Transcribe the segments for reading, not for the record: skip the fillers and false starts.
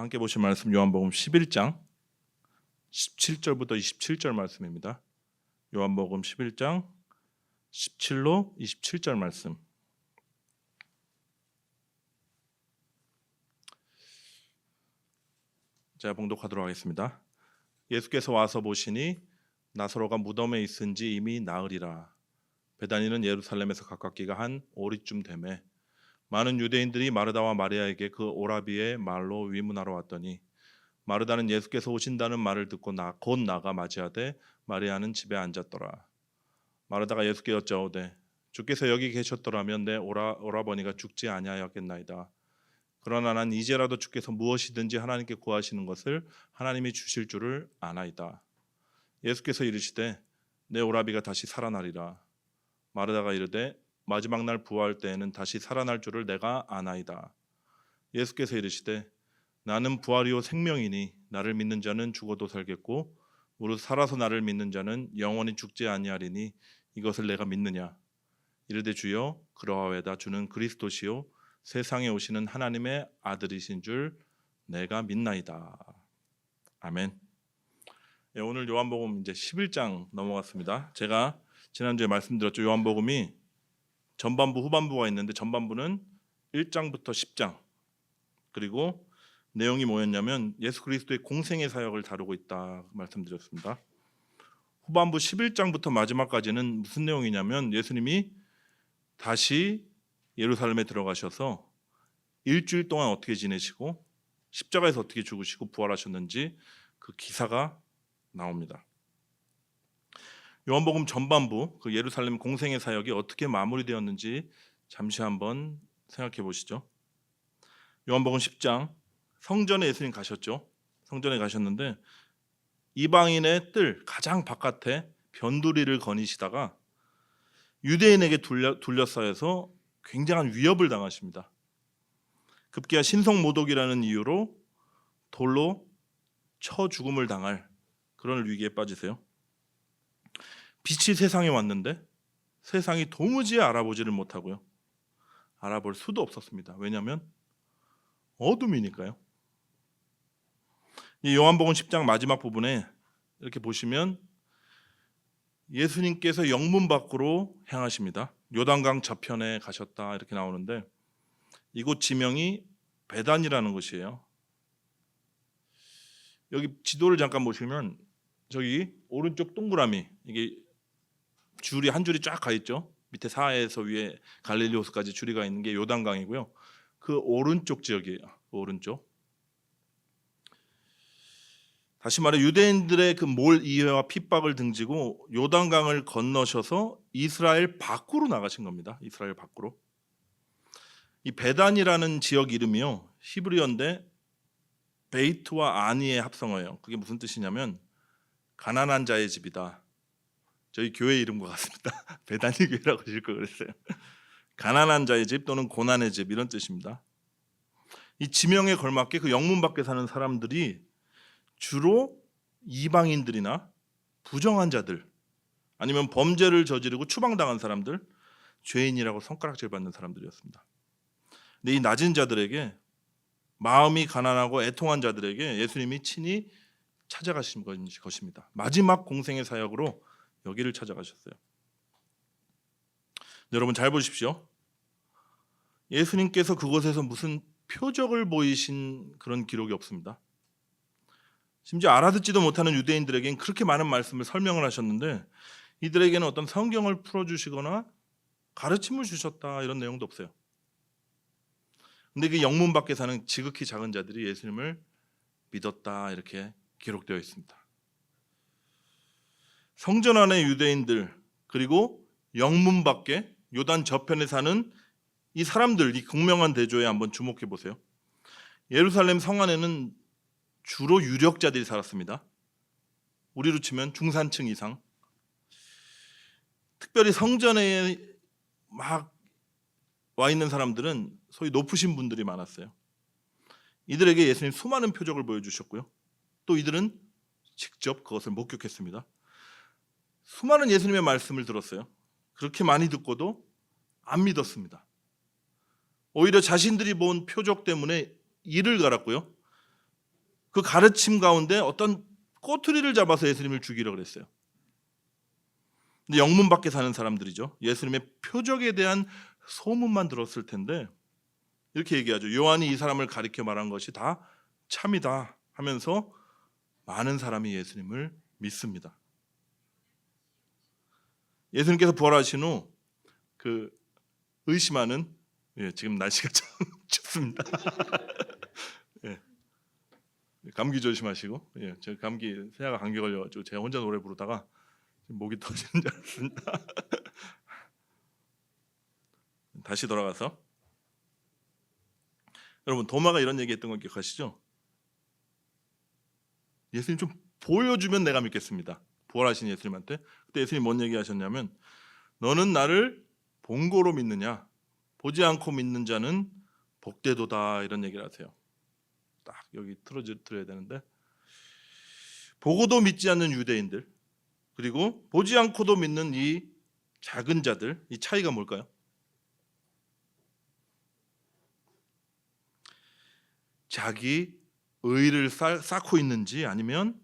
오늘 함께 보실 말씀 요한복음 11장 17절부터 27절 말씀입니다. 요한복음 11장 17로 27절 말씀. 제가 봉독하도록 하겠습니다. 예수께서 와서 보시니 나사로가 무덤에 있은지 이미 나으리라. 베다니는 예루살렘에서 가깝기가 한 오리쯤 되매 많은 유대인들이 마르다와 마리아에게 그 오라비의 말로 위문하러 왔더니 마르다는 예수께서 오신다는 말을 듣고 곧 나가 맞이하되 마리아는 집에 앉았더라. 마르다가 예수께 여짜오되 주께서 여기 계셨더라면 내 오라버니가 죽지 아니하였겠나이다. 그러나 난 이제라도 주께서 무엇이든지 하나님께 구하시는 것을 하나님이 주실 줄을 아나이다. 예수께서 이르시되 내 오라비가 다시 살아나리라. 마르다가 이르되 마지막 날 부활 때에는 다시 살아날 줄을 내가 아나이다. 예수께서 이르시되 나는 부활이요 생명이니 나를 믿는 자는 죽어도 살겠고 무릇 살아서 나를 믿는 자는 영원히 죽지 아니하리니 이것을 내가 믿느냐. 이르되 주여 그러하외다. 주는 그리스도시요 세상에 오시는 하나님의 아들이신 줄 내가 믿나이다. 아멘. 오늘 요한복음 이제 11장 넘어갔습니다. 제가 지난주에 말씀드렸죠. 요한복음이 전반부 후반부가 있는데 전반부는 1장부터 10장 그리고 내용이 뭐였냐면 예수 그리스도의 공생의 사역을 다루고 있다 말씀드렸습니다. 후반부 11장부터 마지막까지는 무슨 내용이냐면 예수님이 다시 예루살렘에 들어가셔서 일주일 동안 어떻게 지내시고 십자가에서 어떻게 죽으시고 부활하셨는지 그 기사가 나옵니다. 요한복음 전반부 그 예루살렘 공생의 사역이 어떻게 마무리되었는지 잠시 한번 생각해 보시죠. 요한복음 10장 성전에 예수님 가셨죠. 성전에 가셨는데 이방인의 뜰 가장 바깥에 변두리를 거니시다가 유대인에게 둘러싸여서 굉장한 위협을 당하십니다. 급기야 신성모독이라는 이유로 돌로 쳐 죽음을 당할 그런 위기에 빠지세요. 빛이 세상에 왔는데 세상이 도무지 알아보지를 못하고요. 알아볼 수도 없었습니다. 왜냐하면 어둠이니까요. 이 요한복음 10장 마지막 부분에 이렇게 보시면 예수님께서 영문 밖으로 향하십니다. 요단강 저편에 가셨다 이렇게 나오는데 이곳 지명이 베단이라는 곳이에요. 여기 지도를 잠깐 보시면 저기 오른쪽 동그라미 이게 줄이 한 줄이 쫙 가 있죠. 밑에 사해에서 위에 갈릴리 호수까지 줄이 가 있는 게 요단강이고요. 그 오른쪽 지역이에요. 그 오른쪽. 다시 말해 유대인들의 그 몰 이해와 핍박을 등지고 요단강을 건너셔서 이스라엘 밖으로 나가신 겁니다. 이스라엘 밖으로. 이 베단이라는 지역 이름이요. 히브리어인데 베이트와 아니의 합성어예요. 그게 무슨 뜻이냐면 가난한 자의 집이다. 저희 교회 이름과 같습니다. 베다니 교회라고 지을 걸 그랬어요. 가난한 자의 집 또는 고난의 집 이런 뜻입니다. 이 지명에 걸맞게 그 영문 밖에 사는 사람들이 주로 이방인들이나 부정한 자들 아니면 범죄를 저지르고 추방당한 사람들, 죄인이라고 손가락질 받는 사람들이었습니다. 근데 이 낮은 자들에게 마음이 가난하고 애통한 자들에게 예수님이 친히 찾아가신 것입니다. 마지막 공생의 사역으로 여기를 찾아가셨어요. 여러분 잘 보십시오. 예수님께서 그곳에서 무슨 표적을 보이신 그런 기록이 없습니다. 심지어 알아듣지도 못하는 유대인들에게는 그렇게 많은 말씀을 설명을 하셨는데 이들에게는 어떤 성경을 풀어주시거나 가르침을 주셨다 이런 내용도 없어요. 근데 그 영문 밖에 사는 지극히 작은 자들이 예수님을 믿었다 이렇게 기록되어 있습니다. 성전 안의 유대인들 그리고 영문 밖에 요단 저편에 사는 이 사람들, 이 극명한 대조에 한번 주목해 보세요. 예루살렘 성 안에는 주로 유력자들이 살았습니다. 우리로 치면 중산층 이상. 특별히 성전에 막 와 있는 사람들은 소위 높으신 분들이 많았어요. 이들에게 예수님 수많은 표적을 보여주셨고요. 또 이들은 직접 그것을 목격했습니다. 수많은 예수님의 말씀을 들었어요. 그렇게 많이 듣고도 안 믿었습니다. 오히려 자신들이 본 표적 때문에 이를 갈았고요. 그 가르침 가운데 어떤 꼬투리를 잡아서 예수님을 죽이려고 그랬어요. 근데 영문 밖에 사는 사람들이죠. 예수님의 표적에 대한 소문만 들었을 텐데 이렇게 얘기하죠. 요한이 이 사람을 가리켜 말한 것이 다 참이다 하면서 많은 사람이 예수님을 믿습니다. 예수님께서 부활하신 후 그 의심하는, 지금 날씨가 참 춥습니다. 예, 감기 조심하시고, 저 감기 새아가 감기 걸려가지고 제가 혼자 노래 부르다가 목이 터지는 줄 알았습니다. 다시 돌아가서 여러분, 도마가 이런 얘기했던 거 기억하시죠? 예수님 좀 보여주면 내가 믿겠습니다. 부활하신 예수님한테. 그때 예수님 뭔 얘기하셨냐면, 너는 나를 본고로 믿느냐? 보지 않고 믿는 자는 복되도다, 이런 얘기를 하세요. 딱 여기 틀어드려야 되는데, 보고도 믿지 않는 유대인들, 그리고 보지 않고도 믿는 이 작은 자들, 이 차이가 뭘까요? 자기 의를 쌓고 있는지 아니면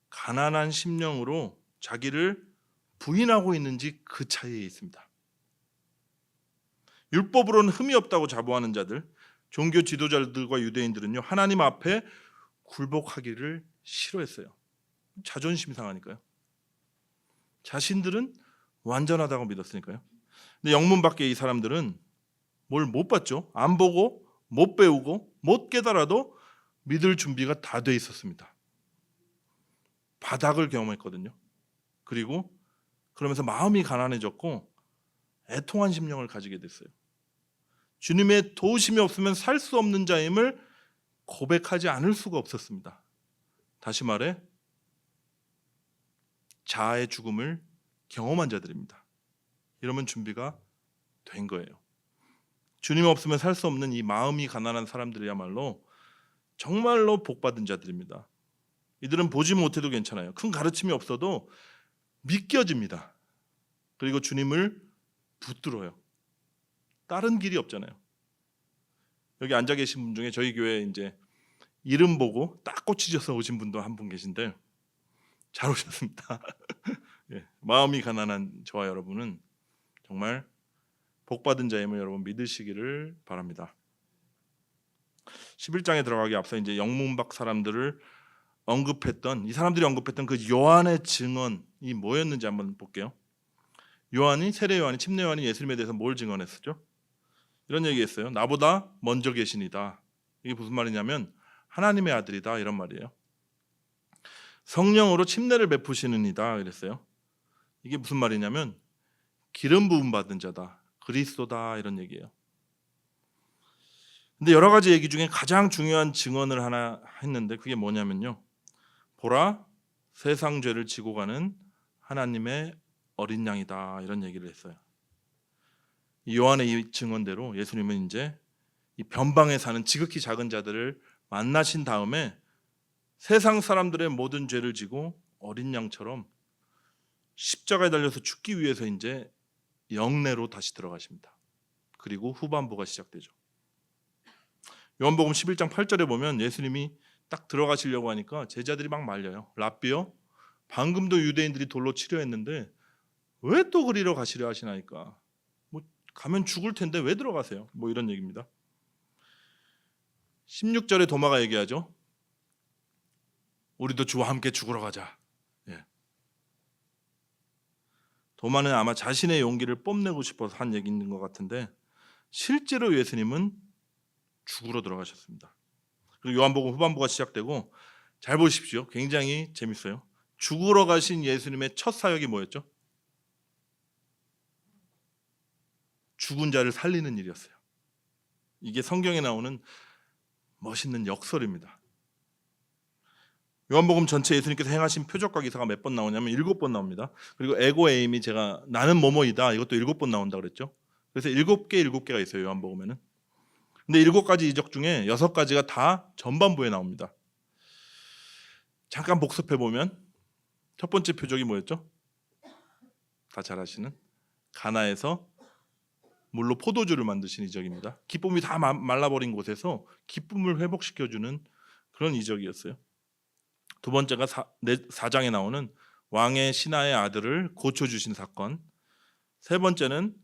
가난한 심령으로 자기를 부인하고 있는지, 그 차이에 있습니다. 율법으로는 흠이 없다고 자부하는 자들, 종교 지도자들과 유대인들은요, 하나님 앞에 굴복하기를 싫어했어요. 자존심 상하니까요. 자신들은 완전하다고 믿었으니까요. 근데 영문 밖에 이 사람들은 뭘 못 봤죠. 안 보고 못 배우고 못 깨달아도 믿을 준비가 다 돼 있었습니다. 바닥을 경험했거든요. 그리고 그러면서 마음이 가난해졌고 애통한 심령을 가지게 됐어요. 주님의 도우심이 없으면 살 수 없는 자임을 고백하지 않을 수가 없었습니다. 다시 말해 자아의 죽음을 경험한 자들입니다. 이러면 준비가 된 거예요. 주님 없으면 살 수 없는 이 마음이 가난한 사람들이야말로 정말로 복받은 자들입니다. 이들은 보지 못해도 괜찮아요. 큰 가르침이 없어도 믿겨집니다. 그리고 주님을 붙들어요. 다른 길이 없잖아요. 여기 앉아 계신 분 중에 저희 교회에 이제 이름 보고 딱 꽂히셔서 오신 분도 한 분 계신데 잘 오셨습니다. 마음이 가난한 저와 여러분은 정말 복받은 자임을 여러분 믿으시기를 바랍니다. 11장에 들어가기 앞서 이제 영문박 사람들을 언급했던, 이 사람들이 언급했던 그 요한의 증언이 뭐였는지 한번 볼게요. 세례 요한이, 침례 요한이 예수님에 대해서 뭘 증언했었죠? 이런 얘기했어요. 나보다 먼저 계시니다. 이게 무슨 말이냐면 하나님의 아들이다, 이런 말이에요. 성령으로 침례를 베푸시는 이다, 이랬어요. 이게 무슨 말이냐면 기름 부음 받은 자다, 그리스도다, 이런 얘기예요. 근데 여러 가지 얘기 중에 가장 중요한 증언을 하나 했는데 그게 뭐냐면요, 보라, 세상 죄를 지고 가는 하나님의 어린 양이다, 이런 얘기를 했어요. 이 요한의 이 증언대로 예수님은 이제 이 변방에 사는 지극히 작은 자들을 만나신 다음에 세상 사람들의 모든 죄를 지고 어린 양처럼 십자가에 달려서 죽기 위해서 이제 영내로 다시 들어가십니다. 그리고 후반부가 시작되죠. 요한복음 11장 8절에 보면 예수님이 딱 들어가시려고 하니까 제자들이 막 말려요. 랍비요, 방금도 유대인들이 돌로 치려 했는데 왜 또 그리러 가시려 하시나이까? 뭐 가면 죽을 텐데 왜 들어가세요? 뭐 이런 얘기입니다. 16절에 도마가 얘기하죠. 우리도 주와 함께 죽으러 가자. 도마는 아마 자신의 용기를 뽐내고 싶어서 한 얘기인 것 같은데 실제로 예수님은 죽으러 들어가셨습니다. 그리고 요한복음 후반부가 시작되고 잘 보십시오. 굉장히 재밌어요. 죽으러 가신 예수님의 첫 사역이 뭐였죠? 죽은 자를 살리는 일이었어요. 이게 성경에 나오는 멋있는 역설입니다. 요한복음 전체 예수님께서 행하신 표적과 기사가 몇 번 나오냐면 7번 나옵니다. 그리고 에고 에임이 제가 나는 뭐뭐이다, 이것도 7번 나온다 그랬죠. 그래서 7개가 있어요, 요한복음에는. 근데 7가지 이적 중에 6가지가 다 전반부에 나옵니다. 잠깐 복습해 보면 첫 번째 표적이 뭐였죠? 다 잘 아시는 가나에서 물로 포도주를 만드신 이적입니다. 기쁨이 다 말라버린 곳에서 기쁨을 회복시켜주는 그런 이적이었어요. 두 번째가 4장에 나오는 왕의 신하의 아들을 고쳐주신 사건. 세 번째는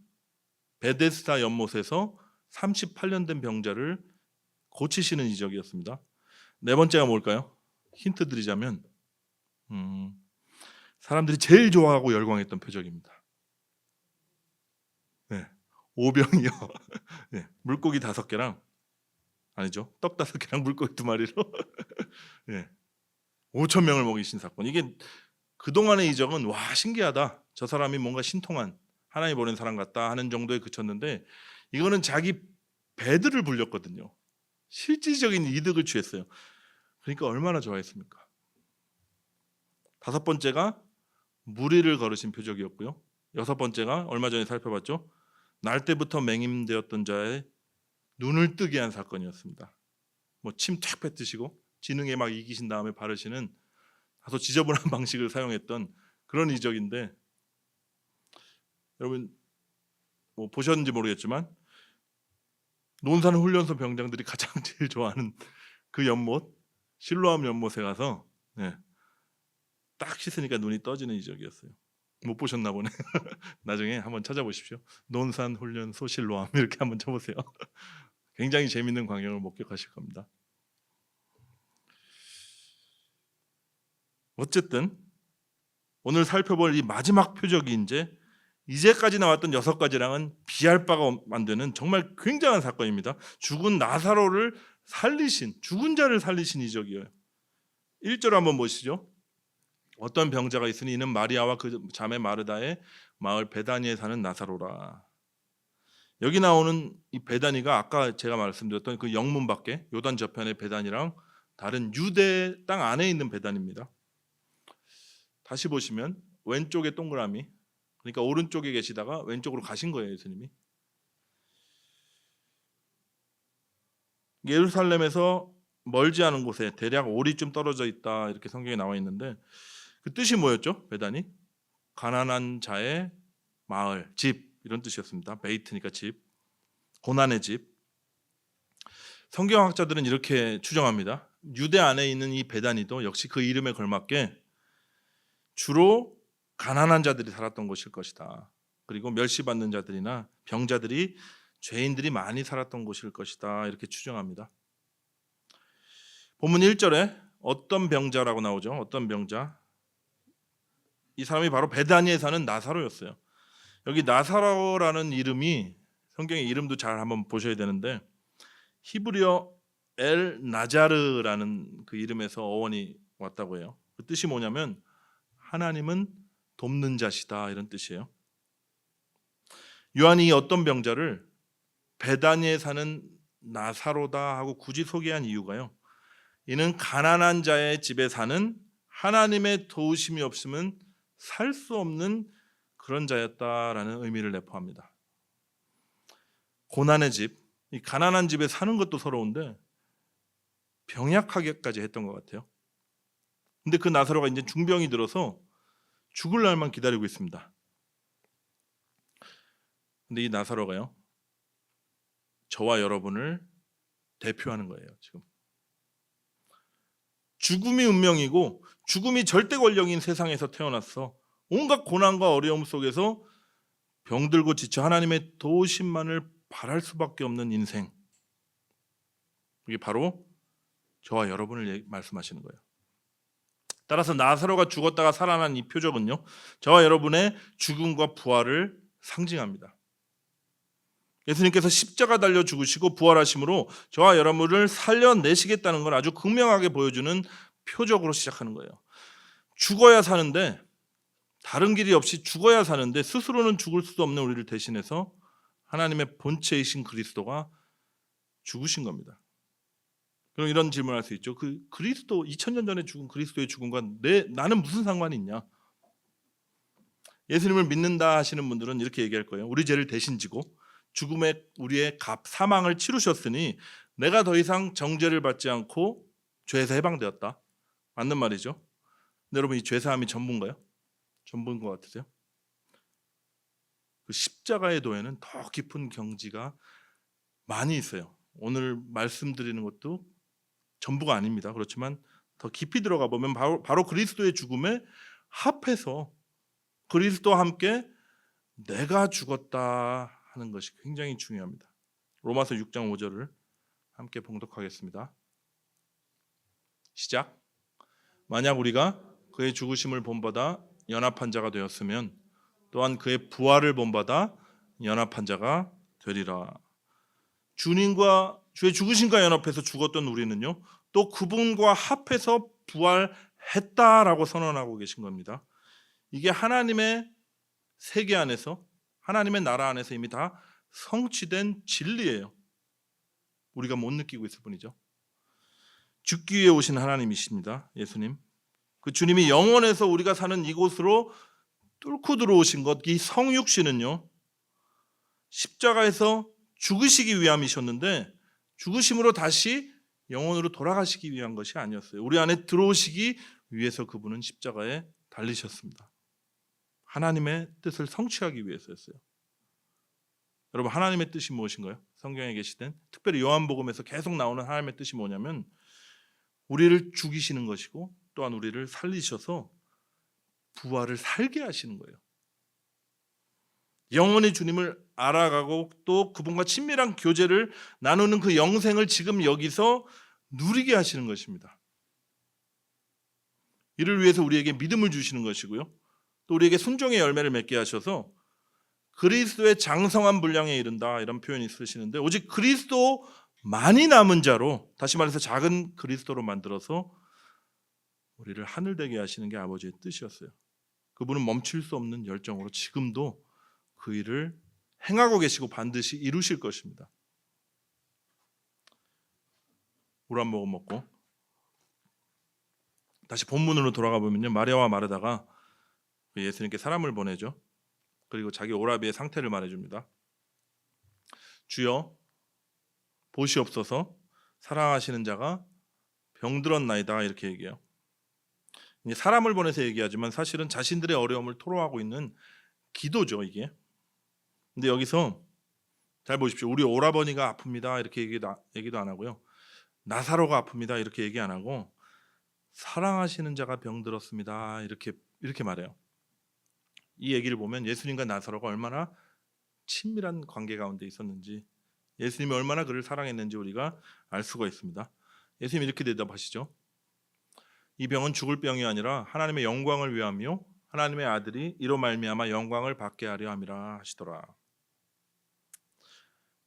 베데스다 연못에서 38년 된 병자를 고치시는 이적이었습니다. 네 번째가 뭘까요? 힌트 드리자면 사람들이 제일 좋아하고 열광했던 표적입니다. 네, 오병이어. 네, 물고기 5개랑 아니죠, 떡 5개랑 물고기 2마리로 네, 5천 명을 먹이신 사건. 이게 그동안의 이적은 와 신기하다, 저 사람이 뭔가 신통한 하나님 보낸 사람 같다 하는 정도에 그쳤는데, 이거는 자기 배들을 불렸거든요. 실질적인 이득을 취했어요. 그러니까 얼마나 좋아했습니까? 다섯 번째가 무리를 걸으신 표적이었고요. 여섯 번째가 얼마 전에 살펴봤죠. 날 때부터 맹인되었던 자의 눈을 뜨게 한 사건이었습니다. 뭐 침 탁 뱉으시고 지능에 막 이기신 다음에 바르시는 다소 지저분한 방식을 사용했던 그런 이적인데, 여러분 뭐 보셨는지 모르겠지만 논산 훈련소 병장들이 가장 제일 좋아하는 그 연못, 실로암 연못에 가서 딱 씻으니까 눈이 떠지는 이적이었어요. 못 보셨나 보네. 나중에 한번 찾아보십시오. 논산 훈련소 실로암 이렇게 한번 쳐보세요. 굉장히 재밌는 광경을 목격하실 겁니다. 어쨌든 오늘 살펴볼 이 마지막 표적이 이제까지 나왔던 6가지랑은 비할 바가 안 되는 정말 굉장한 사건입니다. 죽은 나사로를 살리신, 죽은 자를 살리신 이적이에요. 1절 한번 보시죠. 어떤 병자가 있으니 이는 마리아와 그 자매 마르다의 마을 베다니에 사는 나사로라. 여기 나오는 이 베다니가 아까 제가 말씀드렸던 그 영문 밖에 요단 저편의 베다니랑 다른 유대 땅 안에 있는 베다니입니다. 다시 보시면 왼쪽에 동그라미, 그러니까 오른쪽에 계시다가 왼쪽으로 가신 거예요, 예수님이. 예루살렘에서 멀지 않은 곳에 대략 오리쯤 떨어져 있다, 이렇게 성경에 나와 있는데, 그 뜻이 뭐였죠? 베다니? 가난한 자의 마을, 집, 이런 뜻이었습니다. 베이트니까 집, 고난의 집. 성경학자들은 이렇게 추정합니다. 유대 안에 있는 이 베다니도 역시 그 이름에 걸맞게 주로 가난한 자들이 살았던 곳일 것이다. 그리고 멸시받는 자들이나 병자들이, 죄인들이 많이 살았던 곳일 것이다, 이렇게 추정합니다. 본문 1절에 어떤 병자라고 나오죠. 어떤 병자. 이 사람이 바로 베다니에 사는 나사로였어요. 여기 나사로라는 이름이, 성경의 이름도 잘 한번 보셔야 되는데, 히브리어 엘 나자르라는 그 이름에서 어원이 왔다고 해요. 그 뜻이 뭐냐면 하나님은 돕는 자시다, 이런 뜻이에요. 요한이 어떤 병자를 베다니에 사는 나사로다 하고 굳이 소개한 이유가요, 이는 가난한 자의 집에 사는 하나님의 도우심이 없으면 살 수 없는 그런 자였다라는 의미를 내포합니다. 고난의 집, 이 가난한 집에 사는 것도 서러운데 병약하게까지 했던 것 같아요. 근데 그 나사로가 이제 중병이 들어서 죽을 날만 기다리고 있습니다. 근데 이 나사로가요, 저와 여러분을 대표하는 거예요. 지금 죽음이 운명이고 죽음이 절대 권력인 세상에서 태어났어. 온갖 고난과 어려움 속에서 병들고 지쳐 하나님의 도우심만을 바랄 수밖에 없는 인생. 이게 바로 저와 여러분을 말씀하시는 거예요. 따라서 나사로가 죽었다가 살아난 이 표적은요, 저와 여러분의 죽음과 부활을 상징합니다. 예수님께서 십자가 달려 죽으시고 부활하심으로 저와 여러분을 살려내시겠다는 걸 아주 극명하게 보여주는 표적으로 시작하는 거예요. 죽어야 사는데, 다른 길이 없이 죽어야 사는데 스스로는 죽을 수 없는 우리를 대신해서 하나님의 본체이신 그리스도가 죽으신 겁니다. 그럼 이런 질문을 할 수 있죠. 그 그리스도, 2000년 전에 죽은 그리스도의 죽음과 나는 무슨 상관이 있냐? 예수님을 믿는다 하시는 분들은 이렇게 얘기할 거예요. 우리 죄를 대신 지고 죽음의 우리의 값, 사망을 치르셨으니 내가 더 이상 정죄를 받지 않고 죄에서 해방되었다. 맞는 말이죠. 근데 여러분, 이 죄사함이 전부인가요? 전부인 것 같으세요? 그 십자가의 도에는 더 깊은 경지가 많이 있어요. 오늘 말씀드리는 것도 전부가 아닙니다. 그렇지만 더 깊이 들어가 보면 바로 그리스도의 죽음에 합해서 그리스도와 함께 내가 죽었다 하는 것이 굉장히 중요합니다. 로마서 6장 5절을 함께 봉독하겠습니다. 시작. 만약 우리가 그의 죽으심을 본받아 연합한 자가 되었으면 또한 그의 부활을 본받아 연합한 자가 되리라. 주님과 주의 죽으심과 연합해서 죽었던 우리는요, 또 그분과 합해서 부활했다라고 선언하고 계신 겁니다. 이게 하나님의 세계 안에서, 하나님의 나라 안에서 이미 다 성취된 진리예요. 우리가 못 느끼고 있을 뿐이죠. 죽기 위해 오신 하나님이십니다. 예수님. 그 주님이 영원에서 우리가 사는 이곳으로 뚫고 들어오신 것, 이 성육신은요, 십자가에서 죽으시기 위함이셨는데 죽으심으로 다시 영원으로 돌아가시기 위한 것이 아니었어요. 우리 안에 들어오시기 위해서 그분은 십자가에 달리셨습니다. 하나님의 뜻을 성취하기 위해서였어요. 여러분, 하나님의 뜻이 무엇인가요? 성경에 계시된, 특별히 요한복음에서 계속 나오는 하나님의 뜻이 뭐냐면 우리를 죽이시는 것이고 또한 우리를 살리셔서 부활을 살게 하시는 거예요. 영원히 주님을 알아가고 또 그분과 친밀한 교제를 나누는 그 영생을 지금 여기서 누리게 하시는 것입니다. 이를 위해서 우리에게 믿음을 주시는 것이고요, 또 우리에게 순종의 열매를 맺게 하셔서 그리스도의 장성한 분량에 이른다, 이런 표현이 쓰시는데, 오직 그리스도만이 남은 자로, 다시 말해서 작은 그리스도로 만들어서 우리를 하늘되게 하시는 게 아버지의 뜻이었어요. 그분은 멈출 수 없는 열정으로 지금도 그 일을 행하고 계시고 반드시 이루실 것입니다. 물 한 모금 먹고 다시 본문으로 돌아가 보면요, 마리아와 마르다가 예수님께 사람을 보내죠. 그리고 자기 오라비의 상태를 말해줍니다. 주여, 보시옵소서, 사랑하시는 자가 병들었나이다, 이렇게 얘기해요. 사람을 보내서 얘기하지만 사실은 자신들의 어려움을 토로하고 있는 기도죠, 이게. 근데 여기서 잘 보십시오. 우리 오라버니가 아픕니다, 이렇게 얘기도 안 하고요, 나사로가 아픕니다, 이렇게 얘기 안 하고 사랑하시는 자가 병들었습니다, 이렇게 말해요. 이 얘기를 보면 예수님과 나사로가 얼마나 친밀한 관계 가운데 있었는지, 예수님이 얼마나 그를 사랑했는지 우리가 알 수가 있습니다. 예수님이 이렇게 대답하시죠. 이 병은 죽을 병이 아니라 하나님의 영광을 위함이요 하나님의 아들이 이로 말미암아 영광을 받게 하려 함이라 하시더라.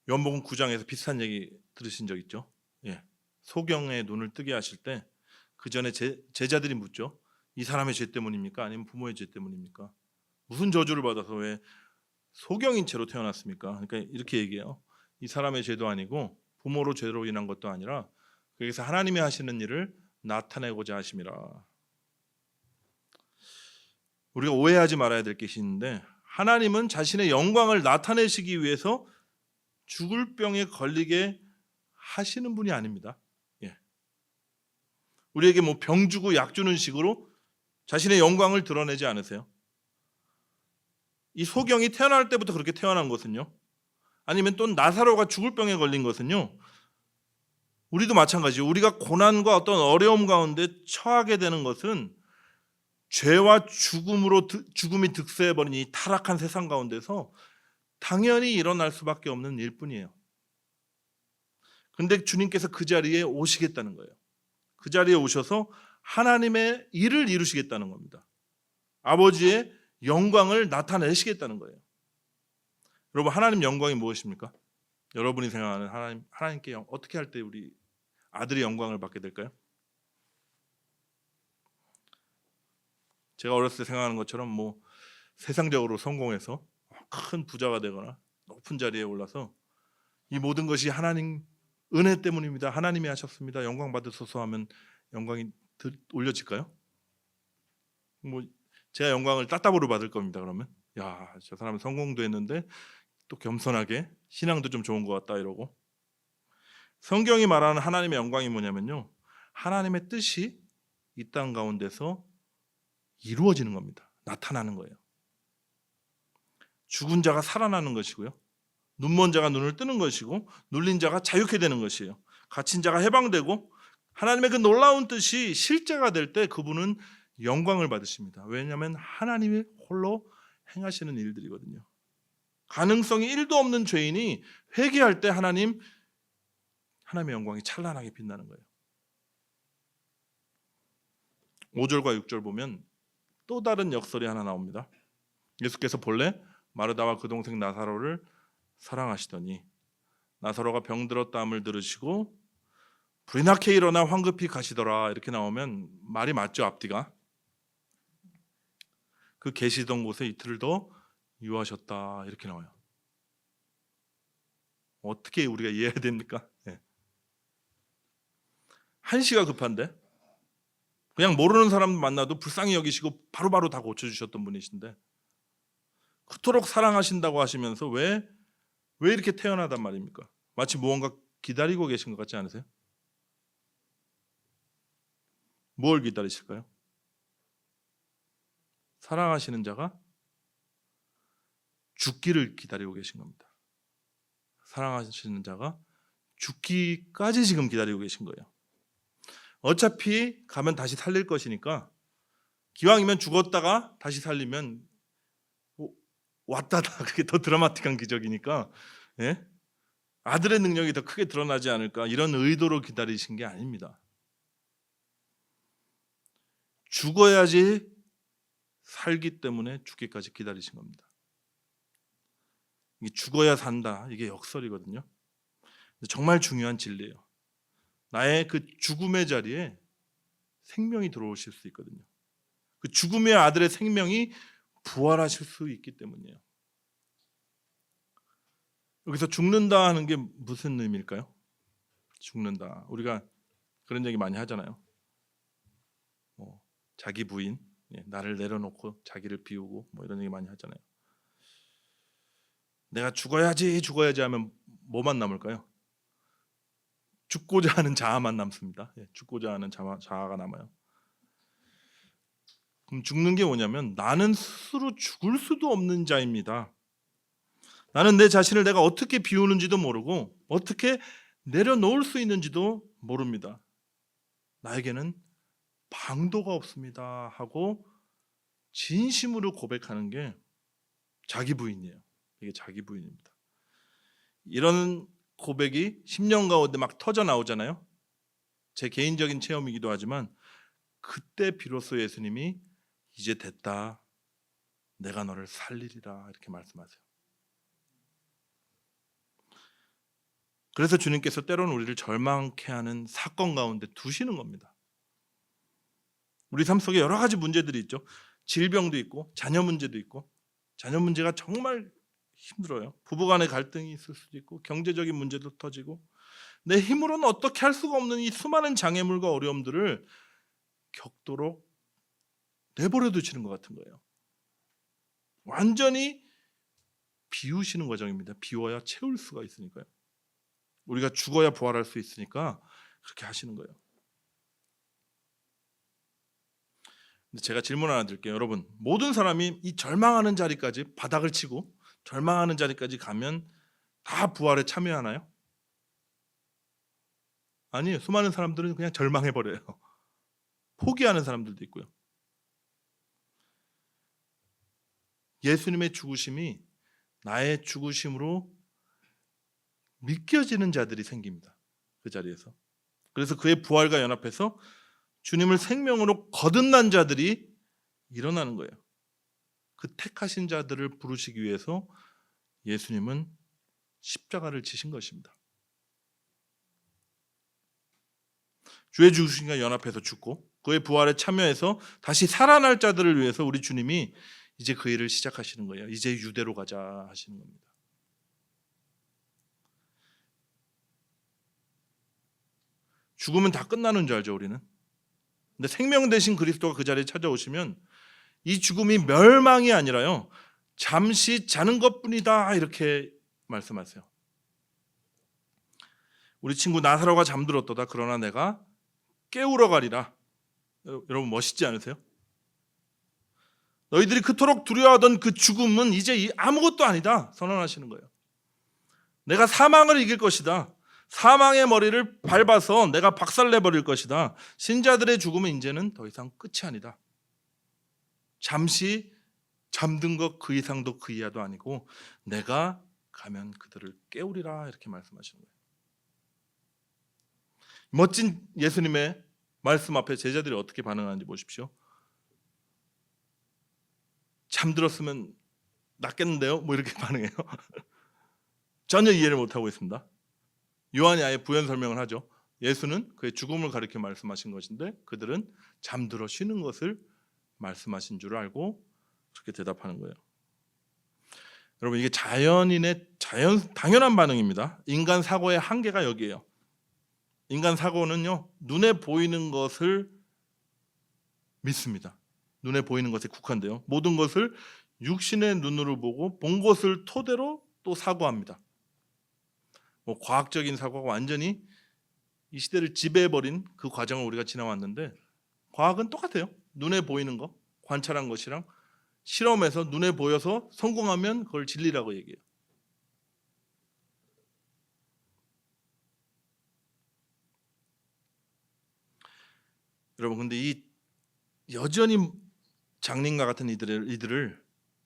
요한복음 9장에서 비슷한 얘기 들으신 적 있죠? 예. 소경의 눈을 뜨게 하실 때 그 전에 제자들이 묻죠. 이 사람의 죄 때문입니까? 아니면 부모의 죄 때문입니까? 무슨 저주를 받아서 왜 소경인 채로 태어났습니까? 그러니까 이렇게 얘기해요. 이 사람의 죄도 아니고 부모로 죄로 인한 것도 아니라 그래서 하나님이 하시는 일을 나타내고자 하심이라. 우리가 오해하지 말아야 될 것이 있는데, 하나님은 자신의 영광을 나타내시기 위해서 죽을 병에 걸리게 하시는 분이 아닙니다. 예. 우리에게 뭐 병 주고 약 주는 식으로 자신의 영광을 드러내지 않으세요. 이 소경이 태어날 때부터 그렇게 태어난 것은요, 아니면 또 나사로가 죽을 병에 걸린 것은요, 우리도 마찬가지예요. 우리가 고난과 어떤 어려움 가운데 처하게 되는 것은 죄와 죽음이 득세해버린 이 타락한 세상 가운데서 당연히 일어날 수밖에 없는 일뿐이에요. 그런데 주님께서 그 자리에 오시겠다는 거예요. 그 자리에 오셔서 하나님의 일을 이루시겠다는 겁니다. 아버지의 영광을 나타내시겠다는 거예요. 여러분, 하나님 영광이 무엇입니까? 여러분이 생각하는 하나님께 어떻게 할 때 우리 아들의 영광을 받게 될까요? 제가 어렸을 때 생각하는 것처럼 뭐 세상적으로 성공해서 큰 부자가 되거나 높은 자리에 올라서 이 모든 것이 하나님 은혜 때문입니다, 하나님이 하셨습니다, 영광 받으소서 하면 영광이 올려질까요? 뭐 제가 영광을 따따블로 받을 겁니다. 그러면 야, 저 사람은 성공도 했는데 또 겸손하게 신앙도 좀 좋은 것 같다 이러고. 성경이 말하는 하나님의 영광이 뭐냐면요, 하나님의 뜻이 이 땅 가운데서 이루어지는 겁니다. 나타나는 거예요. 죽은 자가 살아나는 것이고요, 눈먼 자가 눈을 뜨는 것이고, 눌린 자가 자유케 되는 것이에요. 갇힌 자가 해방되고 하나님의 그 놀라운 뜻이 실제가 될 때 그분은 영광을 받으십니다. 왜냐하면 하나님이 홀로 행하시는 일들이거든요. 가능성이 1도 없는 죄인이 회개할 때 하나님의 영광이 찬란하게 빛나는 거예요. 5절과 6절 보면 또 다른 역설이 하나 나옵니다. 예수께서 본래 마르다와 그 동생 나사로를 사랑하시더니 나사로가 병들었다함을 들으시고 불이 나게 일어나 황급히 가시더라. 이렇게 나오면 말이 맞죠, 앞뒤가. 그 계시던 곳에 이틀을 더 유하셨다. 이렇게 나와요. 어떻게 우리가 이해해야 됩니까? 네. 한시가 급한데 그냥 모르는 사람 만나도 불쌍히 여기시고 바로바로 다 고쳐주셨던 분이신데 그토록 사랑하신다고 하시면서 왜 이렇게 태연하단 말입니까? 마치 무언가 기다리고 계신 것 같지 않으세요? 뭘 기다리실까요? 사랑하시는 자가 죽기를 기다리고 계신 겁니다. 사랑하시는 자가 죽기까지 지금 기다리고 계신 거예요. 어차피 가면 다시 살릴 것이니까 기왕이면 죽었다가 다시 살리면 왔다다 그게 더 드라마틱한 기적이니까 예? 아들의 능력이 더 크게 드러나지 않을까 이런 의도로 기다리신 게 아닙니다. 죽어야지 살기 때문에 죽기까지 기다리신 겁니다. 이게 죽어야 산다. 이게 역설이거든요. 정말 중요한 진리예요. 나의 그 죽음의 자리에 생명이 들어오실 수 있거든요. 그 죽음의 아들의 생명이 부활하실 수 있기 때문이에요. 여기서 죽는다 하는 게 무슨 의미일까요? 죽는다. 우리가 그런 얘기 많이 하잖아요. 자기 부인, 나를 내려놓고 자기를 비우고 이런 얘기 많이 하잖아요. 내가 죽어야지 하면 뭐만 남을까요? 죽고자 하는 자아만 남습니다. 죽고자 하는 자아가 남아요. 그럼 죽는 게 뭐냐면 나는 스스로 죽을 수도 없는 자입니다. 나는 내 자신을 내가 어떻게 비우는지도 모르고 어떻게 내려놓을 수 있는지도 모릅니다. 나에게는 방도가 없습니다 하고 진심으로 고백하는 게 자기 부인이에요. 이게 자기 부인입니다. 이런 고백이 10년 가운데 막 터져 나오잖아요. 제 개인적인 체험이기도 하지만 그때 비로소 예수님이 이제 됐다. 내가 너를 살리리라 이렇게 말씀하세요. 그래서 주님께서 때로는 우리를 절망케 하는 사건 가운데 두시는 겁니다. 우리 삶 속에 여러 가지 문제들이 있죠. 질병도 있고 자녀 문제도 있고 자녀 문제가 정말 힘들어요. 부부간의 갈등이 있을 수도 있고 경제적인 문제도 터지고 내 힘으로는 어떻게 할 수가 없는 이 수많은 장애물과 어려움들을 겪도록 내버려 두시는 것 같은 거예요. 완전히 비우시는 과정입니다. 비워야 채울 수가 있으니까요. 우리가 죽어야 부활할 수 있으니까 그렇게 하시는 거예요. 근데 제가 질문 하나 드릴게요. 여러분, 모든 사람이 이 절망하는 자리까지 바닥을 치고 절망하는 자리까지 가면 다 부활에 참여하나요? 아니에요. 수많은 사람들은 그냥 절망해버려요. 포기하는 사람들도 있고요. 예수님의 죽으심이 나의 죽으심으로 믿겨지는 자들이 생깁니다. 그 자리에서. 그래서 그의 부활과 연합해서 주님을 생명으로 거듭난 자들이 일어나는 거예요. 그 택하신 자들을 부르시기 위해서 예수님은 십자가를 지신 것입니다. 주의 죽으심과 연합해서 죽고 그의 부활에 참여해서 다시 살아날 자들을 위해서 우리 주님이 이제 그 일을 시작하시는 거예요. 이제 유대로 가자 하시는 겁니다. 죽으면 다 끝나는 줄 알죠, 우리는. 근데 생명 대신 그리스도가 그 자리에 찾아오시면 이 죽음이 멸망이 아니라요, 잠시 자는 것뿐이다 이렇게 말씀하세요. 우리 친구 나사로가 잠들었도다. 그러나 내가 깨우러 가리라. 여러분 멋있지 않으세요? 너희들이 그토록 두려워하던 그 죽음은 이제 아무것도 아니다 선언하시는 거예요. 내가 사망을 이길 것이다. 사망의 머리를 밟아서 내가 박살내버릴 것이다. 신자들의 죽음은 이제는 더 이상 끝이 아니다. 잠시 잠든 것 그 이상도 그 이하도 아니고 내가 가면 그들을 깨우리라, 이렇게 말씀하시는 거예요. 멋진 예수님의 말씀 앞에 제자들이 어떻게 반응하는지 보십시오. 잠들었으면 낫겠는데요? 뭐 이렇게 반응해요. 전혀 이해를 못하고 있습니다. 요한이 아예 부연 설명을 하죠. 예수는 그의 죽음을 가리켜 말씀하신 것인데 그들은 잠들어 쉬는 것을 말씀하신 줄 알고 그렇게 대답하는 거예요. 여러분, 이게 당연한 반응입니다. 인간 사고의 한계가 여기에요. 인간 사고는요, 눈에 보이는 것을 믿습니다. 눈에 보이는 것에 국한돼요. 모든 것을 육신의 눈으로 보고 본 것을 토대로 또 사고합니다. 과학적인 사고가 완전히 이 시대를 지배해버린 그 과정을 우리가 지나왔는데, 과학은 똑같아요. 눈에 보이는 거, 관찰한 것이랑 실험해서 눈에 보여서 성공하면 그걸 진리라고 얘기해요. 여러분, 근데 이 여전히 장님과 같은 이들의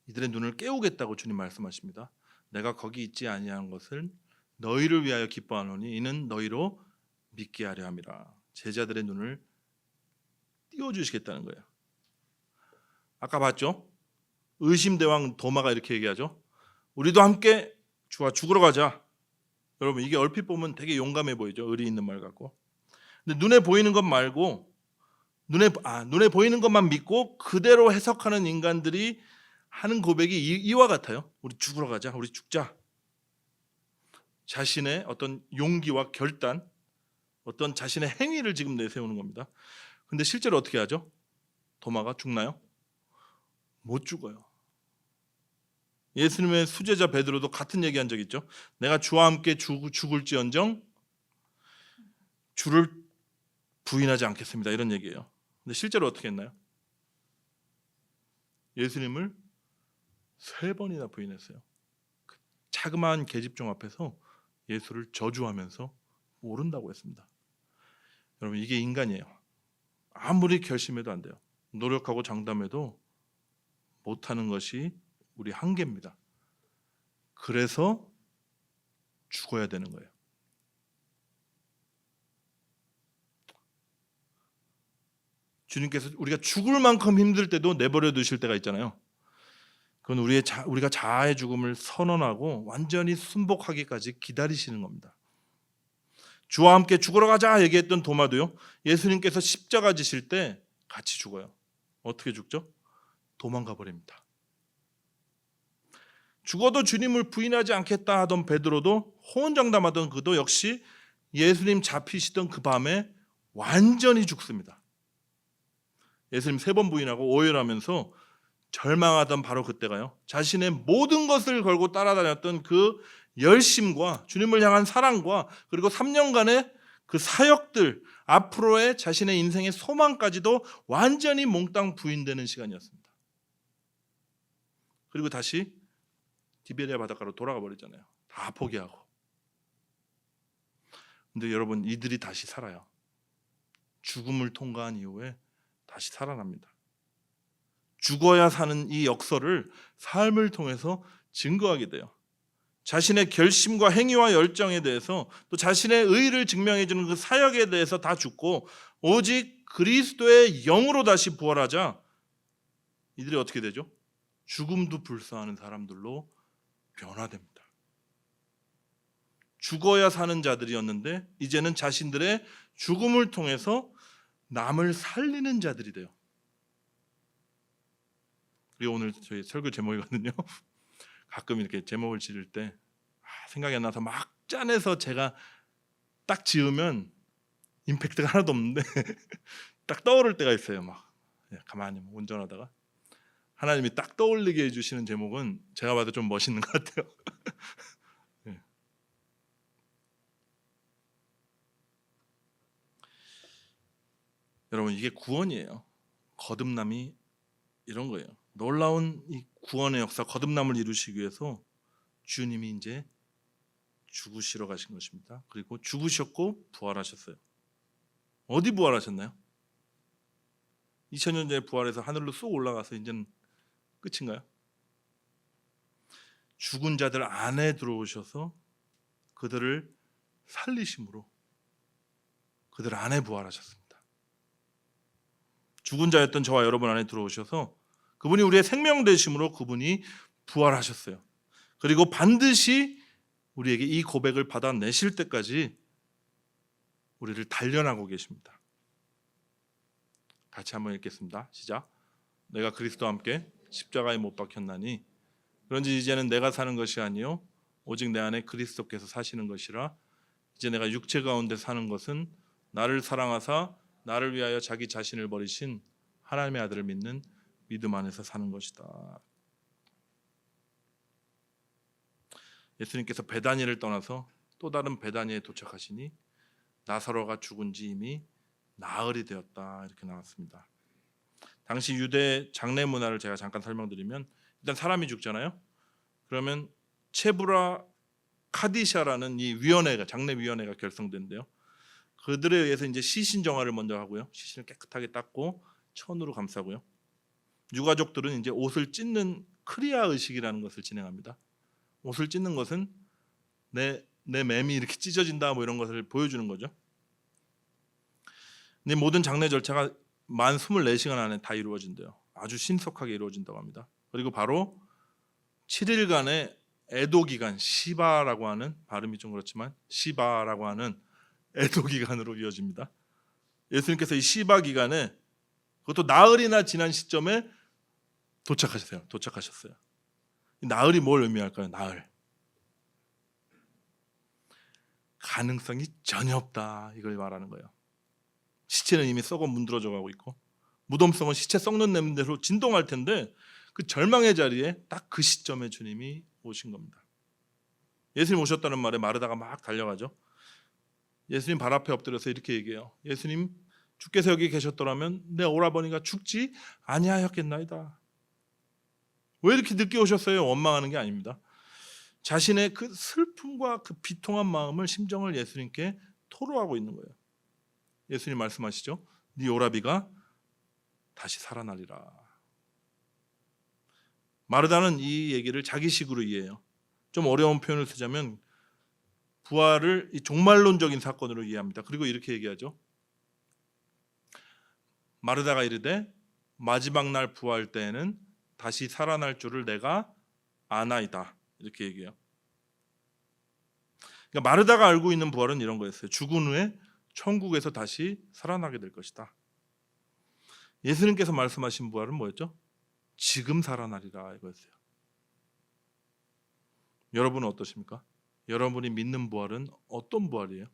눈을 깨우겠다고 주님 말씀하십니다. 내가 거기 있지 아니한 것을 너희를 위하여 기뻐하노니 이는 너희로 믿게 하려 함이라. 제자들의 눈을 띄워주시겠다는 거예요. 아까 봤죠? 의심대왕 도마가 이렇게 얘기하죠. 우리도 함께 주와 죽으러 가자. 여러분, 이게 얼핏 보면 되게 용감해 보이죠. 의리 있는 말 같고. 근데 눈에 보이는 것 말고 눈에 보이는 것만 믿고 그대로 해석하는 인간들이 하는 고백이 이와 같아요. 우리 죽으러 가자. 우리 죽자. 자신의 어떤 용기와 결단, 어떤 자신의 행위를 지금 내세우는 겁니다. 근데 실제로 어떻게 하죠? 도마가 죽나요? 못 죽어요. 예수님의 수제자 베드로도 같은 얘기한 적 있죠. 내가 주와 함께 죽을지언정 주를 부인하지 않겠습니다. 이런 얘기예요. 근데 실제로 어떻게 했나요? 예수님을 3번이나 부인했어요. 그 자그마한 계집종 앞에서 예수를 저주하면서 모른다고 했습니다. 여러분, 이게 인간이에요. 아무리 결심해도 안 돼요. 노력하고 장담해도 못하는 것이 우리 한계입니다. 그래서 죽어야 되는 거예요. 주님께서 우리가 죽을 만큼 힘들 때도 내버려 두실 때가 있잖아요. 그건 우리가 자아의 죽음을 선언하고 완전히 순복하기까지 기다리시는 겁니다. 주와 함께 죽으러 가자 얘기했던 도마도요, 예수님께서 십자가 지실 때 같이 죽어요. 어떻게 죽죠? 도망가 버립니다. 죽어도 주님을 부인하지 않겠다 하던 베드로도, 호언장담하던 그도 역시 예수님 잡히시던 그 밤에 완전히 죽습니다. 예수님 3번 부인하고 오열하면서 절망하던 바로 그때가요, 자신의 모든 것을 걸고 따라다녔던 그 열심과 주님을 향한 사랑과 그리고 3년간의 그 사역들, 앞으로의 자신의 인생의 소망까지도 완전히 몽땅 부인되는 시간이었습니다. 그리고 다시 디베리아 바닷가로 돌아가 버리잖아요. 다 포기하고. 근데 여러분, 이들이 다시 살아요. 죽음을 통과한 이후에 다시 살아납니다. 죽어야 사는 이 역설을 삶을 통해서 증거하게 돼요. 자신의 결심과 행위와 열정에 대해서, 또 자신의 의의를 증명해 주는 그 사역에 대해서 다 죽고 오직 그리스도의 영으로 다시 부활하자 이들이 어떻게 되죠? 죽음도 불사하는 사람들로 변화됩니다. 죽어야 사는 자들이었는데 이제는 자신들의 죽음을 통해서 남을 살리는 자들이 돼요. 그리고 오늘 저희 설교 제목이거든요. 가끔 이렇게 제목을 지을 때 생각이 안 나서 막 짜내서 제가 딱 지으면 임팩트가 하나도 없는데 딱 떠오를 때가 있어요. 막 가만히 운전하다가 하나님이 딱 떠올리게 해주시는 제목은 제가 봐도 좀 멋있는 것 같아요. 네. 여러분, 이게 구원이에요. 거듭남이 이런 거예요. 놀라운 이 구원의 역사, 거듭남을 이루시기 위해서 주님이 이제 죽으시러 가신 것입니다. 그리고 죽으셨고 부활하셨어요. 어디 부활하셨나요? 2000년 전에 부활해서 하늘로 쏙 올라가서 이제는 끝인가요? 죽은 자들 안에 들어오셔서 그들을 살리심으로 그들 안에 부활하셨습니다. 죽은 자였던 저와 여러분 안에 들어오셔서 그분이 우리의 생명 되심으로 그분이 부활하셨어요. 그리고 반드시 우리에게 이 고백을 받아내실 때까지 우리를 단련하고 계십니다. 같이 한번 읽겠습니다. 시작. 내가 그리스도와 함께 십자가에 못 박혔나니 그런지 이제는 내가 사는 것이 아니요 오직 내 안에 그리스도께서 사시는 것이라. 이제 내가 육체 가운데 사는 것은 나를 사랑하사 나를 위하여 자기 자신을 버리신 하나님의 아들을 믿는 믿음 안에서 사는 것이다. 예수님께서 베다니를 떠나서 또 다른 베다니에 도착하시니 나사로가 죽은 지 이미 나흘이 되었다. 이렇게 나왔습니다. 당시 유대 장례 문화를 제가 잠깐 설명드리면 일단 사람이 죽잖아요. 그러면 체브라 카디샤라는 이 위원회가 장례 위원회가 결성된대요. 그들에 의해서 이제 시신 정화를 먼저 하고요. 시신을 깨끗하게 닦고 천으로 감싸고요. 유가족들은 이제 옷을 찢는 크리아 의식이라는 것을 진행합니다. 옷을 찢는 것은 내 맴이 이렇게 찢어진다 뭐 이런 것을 보여주는 거죠. 근데 모든 장례 절차가 만 24시간 안에 다 이루어진대요. 아주 신속하게 이루어진다고 합니다. 그리고 바로 7일간의 애도 기간, 시바라고 하는, 발음이 좀 그렇지만 시바라고 하는 애도 기간으로 이어집니다. 예수님께서 이 시바 기간에 그것도 나흘이나 지난 시점에 도착하셨어요. 나흘이 뭘 의미할까요? 나흘. 가능성이 전혀 없다, 이걸 말하는 거예요. 시체는 이미 썩어 문드러져 가고 있고 무덤성은 시체 썩는 냄새로 진동할 텐데 그 절망의 자리에 딱 그 시점에 주님이 오신 겁니다. 예수님 오셨다는 말에 마르다가 막 달려가죠. 예수님 발 앞에 엎드려서 이렇게 얘기해요. 예수님, 주께서 여기 계셨더라면 내 오라버니가 죽지 아니하였겠나이다. 왜 이렇게 늦게 오셨어요? 원망하는 게 아닙니다. 자신의 그 슬픔과 그 비통한 마음을, 심정을 예수님께 토로하고 있는 거예요. 예수님 말씀하시죠. 네 오라비가 다시 살아나리라. 마르다는 이 얘기를 자기식으로 이해해요. 좀 어려운 표현을 쓰자면 부활을 종말론적인 사건으로 이해합니다. 그리고 이렇게 얘기하죠. 마르다가 이르되 마지막 날 부활 때에는 다시 살아날 줄을 내가 아나이다. 이렇게 얘기해요. 그러니까 마르다가 알고 있는 부활은 이런 거였어요. 죽은 후에 천국에서 다시 살아나게 될 것이다. 예수님께서 말씀하신 부활은 뭐였죠? 지금 살아나리라 이거였어요. 여러분은 어떠십니까? 여러분이 믿는 부활은 어떤 부활이에요?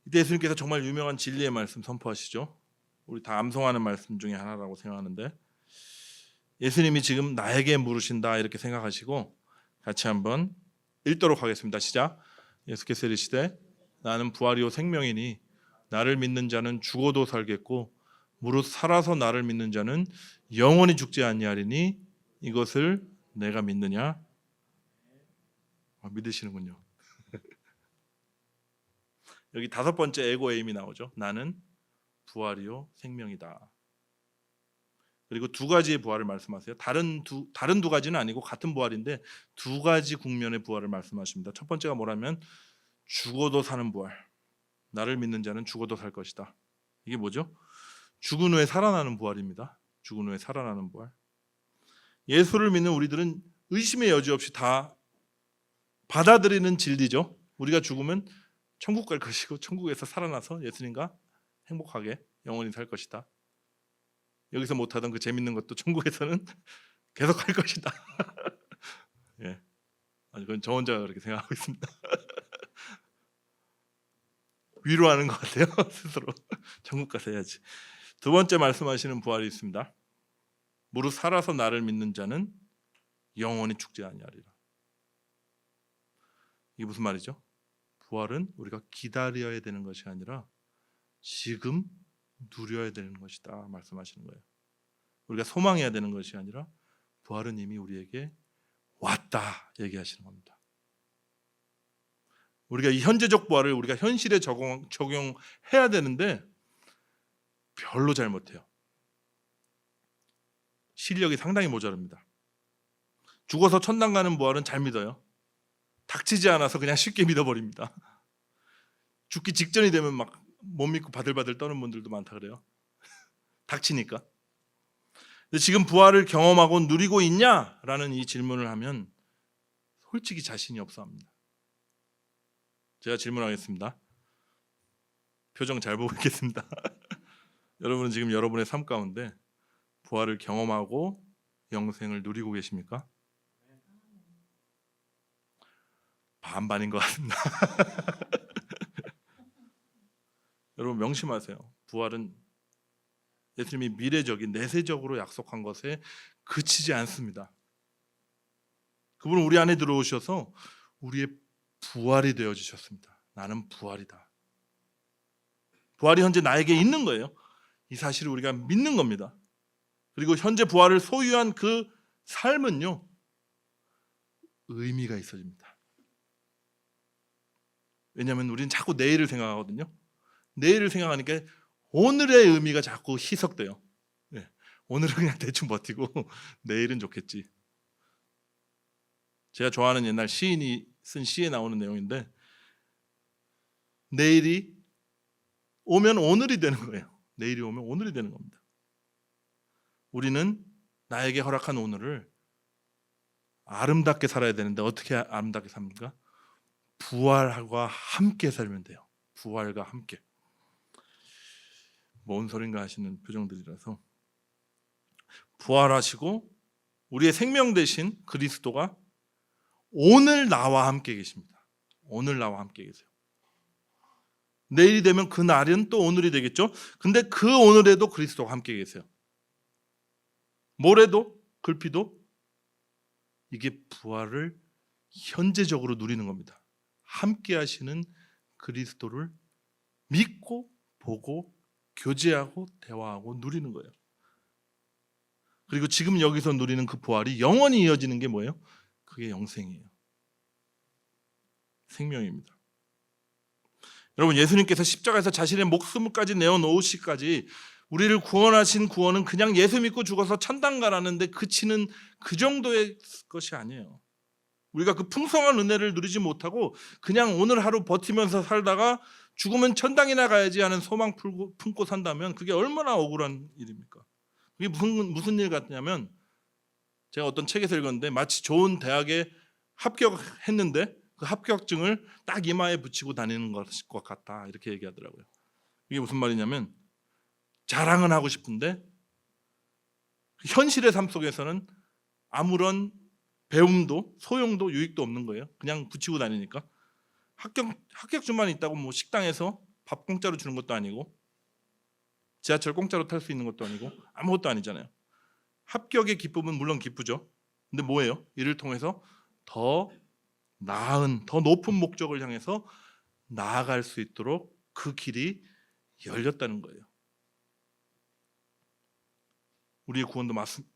이때 예수님께서 정말 유명한 진리의 말씀 선포하시죠. 우리 다 암송하는 말씀 중에 하나라고 생각하는데 예수님이 지금 나에게 물으신다 이렇게 생각하시고 같이 한번 읽도록 하겠습니다. 시작. 예수께서 이르시되 나는 부활이요 생명이니 나를 믿는 자는 죽어도 살겠고 무릇 살아서 나를 믿는 자는 영원히 죽지 아니하리니 이것을 내가 믿느냐? 믿으시는군요. 여기 5번째 에고 에임이 나오죠. 나는 부활이요 생명이다. 그리고 2가지의 부활을 말씀하세요. 다른 두 가지는 아니고 같은 부활인데 2가지 국면의 부활을 말씀하십니다. 첫 번째가 뭐라면 죽어도 사는 부활. 나를 믿는 자는 죽어도 살 것이다. 이게 뭐죠? 죽은 후에 살아나는 부활입니다. 죽은 후에 살아나는 부활. 예수를 믿는 우리들은 의심의 여지 없이 다 받아들이는 진리죠. 우리가 죽으면 천국 갈 것이고 천국에서 살아나서 예수님과 행복하게 영원히 살 것이다. 여기서 못하던 그 재밌는 것도 천국에서는 계속 할 것이다. 예, 아니 그건 저 혼자 그렇게 생각하고 있습니다. 위로하는 것 같아요. 스스로 천국 가서 해야지. 2번째 말씀하시는 부활이 있습니다. 무릇 살아서 나를 믿는 자는 영원히 죽지 아니하리라. 이게 무슨 말이죠? 부활은 우리가 기다려야 되는 것이 아니라 지금 누려야 되는 것이다 말씀하시는 거예요. 우리가 소망해야 되는 것이 아니라 부활은 이미 우리에게 왔다 얘기하시는 겁니다. 우리가 이 현재적 부활을 우리가 현실에 적용해야 되는데 별로 잘 못해요. 실력이 상당히 모자랍니다. 죽어서 천당 가는 부활은 잘 믿어요. 닥치지 않아서 그냥 쉽게 믿어버립니다. 죽기 직전이 되면 막 못 믿고 바들바들 떠는 분들도 많다 그래요. 닥치니까. 근데 지금 부활을 경험하고 누리고 있냐라는 이 질문을 하면 솔직히 자신이 없어 합니다. 제가 질문하겠습니다. 표정 잘 보고 있겠습니다. 여러분은 지금 여러분의 삶 가운데 부활을 경험하고 영생을 누리고 계십니까? 반반인 것 같습니다. 여러분 명심하세요. 부활은 예수님이 미래적인 내세적으로 약속한 것에 그치지 않습니다. 그분은 우리 안에 들어오셔서 우리의 부활이 되어주셨습니다. 나는 부활이다. 부활이 현재 나에게 있는 거예요. 이 사실을 우리가 믿는 겁니다. 그리고 현재 부활을 소유한 그 삶은요, 의미가 있어집니다. 왜냐하면 우리는 자꾸 내일을 생각하거든요. 내일을 생각하니까 오늘의 의미가 자꾸 희석돼요. 네. 오늘은 그냥 대충 버티고 내일은 좋겠지. 제가 좋아하는 옛날 시인이 쓴 시에 나오는 내용인데, 내일이 오면 오늘이 되는 거예요. 내일이 오면 오늘이 되는 겁니다. 우리는 나에게 허락한 오늘을 아름답게 살아야 되는데 어떻게 아름답게 삽니까? 부활과 함께 살면 돼요. 부활과 함께. 뭔 소린가 하시는 표정들이라서, 부활하시고 우리의 생명 되신 그리스도가 오늘 나와 함께 계십니다. 오늘 나와 함께 계세요. 내일이 되면 그 날은 또 오늘이 되겠죠. 근데 그 오늘에도 그리스도가 함께 계세요. 모레도 글피도 이게 부활을 현재적으로 누리는 겁니다. 함께 하시는 그리스도를 믿고 보고 교제하고 대화하고 누리는 거예요. 그리고 지금 여기서 누리는 그 부활이 영원히 이어지는 게 뭐예요? 그게 영생이에요. 생명입니다. 여러분, 예수님께서 십자가에서 자신의 목숨까지 내어놓으시기까지 우리를 구원하신 구원은 그냥 예수 믿고 죽어서 천당 가라는데 그치는 그 정도의 것이 아니에요. 우리가 그 풍성한 은혜를 누리지 못하고 그냥 오늘 하루 버티면서 살다가 죽으면 천당이나 가야지 하는 소망 품고 산다면 그게 얼마나 억울한 일입니까? 그게 무슨 일 같냐면, 제가 어떤 책에서 읽었는데 마치 좋은 대학에 합격했는데 그 합격증을 딱 이마에 붙이고 다니는 것 같다, 이렇게 얘기하더라고요. 이게 무슨 말이냐면, 자랑은 하고 싶은데 현실의 삶 속에서는 아무런 배움도 소용도 유익도 없는 거예요. 그냥 붙이고 다니니까. 합격증만 있다고 뭐 식당에서 밥 공짜로 주는 것도 아니고 지하철 공짜로 탈 수 있는 것도 아니고 아무것도 아니잖아요. 합격의 기쁨은 물론 기쁘죠. 근데 뭐예요? 이를 통해서 더 나은, 더 높은 목적을 향해서 나아갈 수 있도록 그 길이 열렸다는 거예요. 우리의 구원도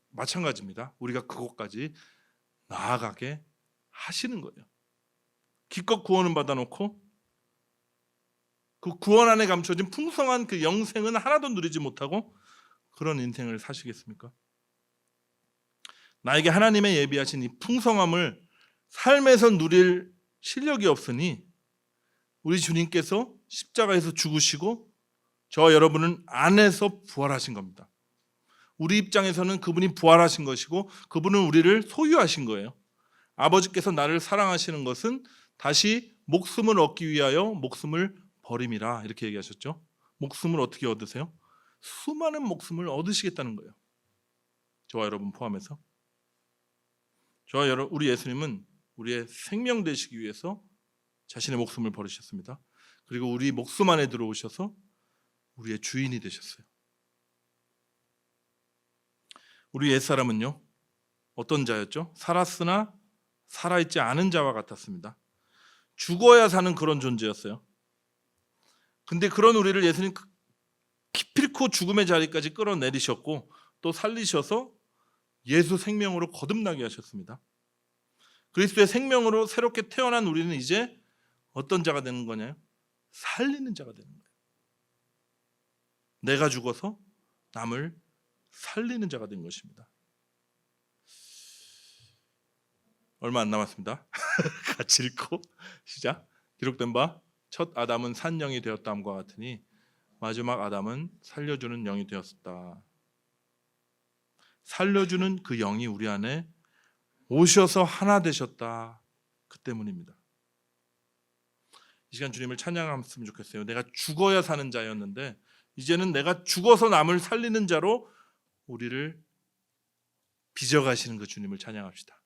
마찬가지입니다. 우리가 그곳까지 나아가게 하시는 거예요. 기껏 구원은 받아놓고 그 구원 안에 감춰진 풍성한 그 영생은 하나도 누리지 못하고 그런 인생을 사시겠습니까? 나에게 하나님의 예비하신 이 풍성함을 삶에서 누릴 실력이 없으니 우리 주님께서 십자가에서 죽으시고 저와 여러분은 안에서 부활하신 겁니다. 우리 입장에서는 그분이 부활하신 것이고 그분은 우리를 소유하신 거예요. 아버지께서 나를 사랑하시는 것은 다시 목숨을 얻기 위하여 목숨을 버림이라, 이렇게 얘기하셨죠. 목숨을 어떻게 얻으세요? 수많은 목숨을 얻으시겠다는 거예요. 저와 여러분 포함해서. 저와 여러분, 우리 예수님은 우리의 생명 되시기 위해서 자신의 목숨을 버리셨습니다. 그리고 우리 목숨 안에 들어오셔서 우리의 주인이 되셨어요. 우리 옛사람은요, 어떤 자였죠? 살았으나 살아있지 않은 자와 같았습니다. 죽어야 사는 그런 존재였어요. 근데 그런 우리를 예수님 기필코 죽음의 자리까지 끌어내리셨고 또 살리셔서 예수 생명으로 거듭나게 하셨습니다. 그리스도의 생명으로 새롭게 태어난 우리는 이제 어떤 자가 되는 거냐요? 살리는 자가 되는 거예요. 내가 죽어서 남을 살리는 자가 된 것입니다. 얼마 안 남았습니다. 같이 읽고 시작. 기록된 바 첫 아담은 산 영이 되었다함과 같으니 마지막 아담은 살려주는 영이 되었다. 살려주는 그 영이 우리 안에 오셔서 하나 되셨다. 그 때문입니다. 이 시간 주님을 찬양했으면 좋겠어요. 내가 죽어야 사는 자였는데 이제는 내가 죽어서 남을 살리는 자로 우리를 빚어가시는 그 주님을 찬양합시다.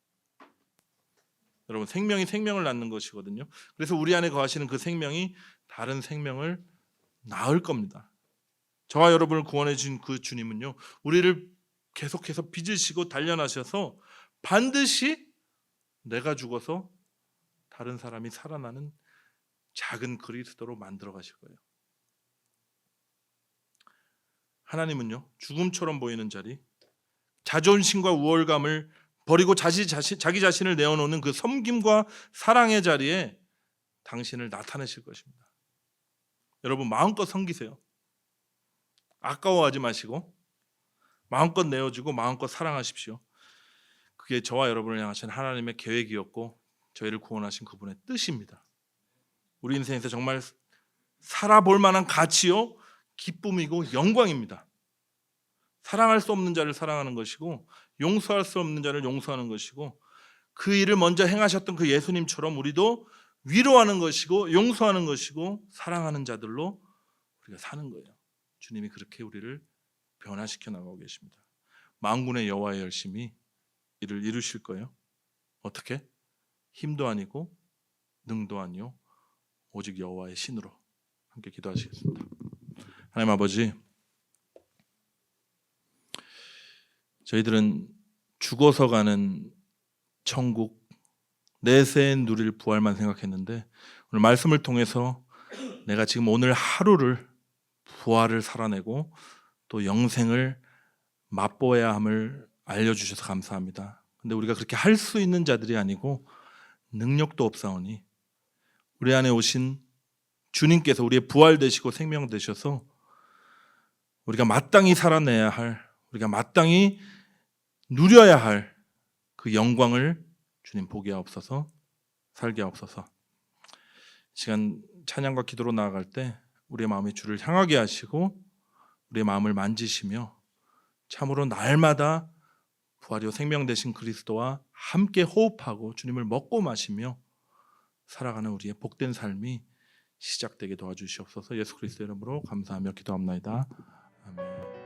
여러분, 생명이 생명을 낳는 것이거든요. 그래서 우리 안에 거하시는 그 생명이 다른 생명을 낳을 겁니다. 저와 여러분을 구원해 주신 그 주님은요, 우리를 계속해서 빚으시고 단련하셔서 반드시 내가 죽어서 다른 사람이 살아나는 작은 그리스도로 만들어 가실 거예요. 하나님은요, 죽음처럼 보이는 자리, 자존심과 우월감을 버리고 자기 자신을 내어놓는 그 섬김과 사랑의 자리에 당신을 나타내실 것입니다. 여러분, 마음껏 섬기세요. 아까워하지 마시고 마음껏 내어주고 마음껏 사랑하십시오. 그게 저와 여러분을 향하신 하나님의 계획이었고 저희를 구원하신 그분의 뜻입니다. 우리 인생에서 정말 살아볼 만한 가치요, 기쁨이고 영광입니다. 사랑할 수 없는 자를 사랑하는 것이고 용서할 수 없는 자를 용서하는 것이고 그 일을 먼저 행하셨던 그 예수님처럼 우리도 위로하는 것이고 용서하는 것이고 사랑하는 자들로 우리가 사는 거예요. 주님이 그렇게 우리를 변화시켜 나가고 계십니다. 만군의 여호와의 열심히 이를 이루실 거예요. 어떻게? 힘도 아니고 능도 아니요 오직 여호와의 신으로. 함께 기도하시겠습니다. 하나님 아버지, 저희들은 죽어서 가는 천국, 내세에 누릴 부활만 생각했는데 오늘 말씀을 통해서 내가 지금 오늘 하루를 부활을 살아내고 또 영생을 맛보아야 함을 알려주셔서 감사합니다. 근데 우리가 그렇게 할 수 있는 자들이 아니고 능력도 없사오니 우리 안에 오신 주님께서 우리의 부활 되시고 생명 되셔서 우리가 마땅히 살아내야 할, 우리가 마땅히 누려야 할 그 영광을 주님 보게 하옵소서, 살게 하옵소서. 시간 찬양과 기도로 나아갈 때 우리의 마음이 주를 향하게 하시고 우리의 마음을 만지시며 참으로 날마다 부활이요 생명 되신 그리스도와 함께 호흡하고 주님을 먹고 마시며 살아가는 우리의 복된 삶이 시작되게 도와주시옵소서. 예수 그리스도의 이름으로 감사하며 기도합나이다. 아멘.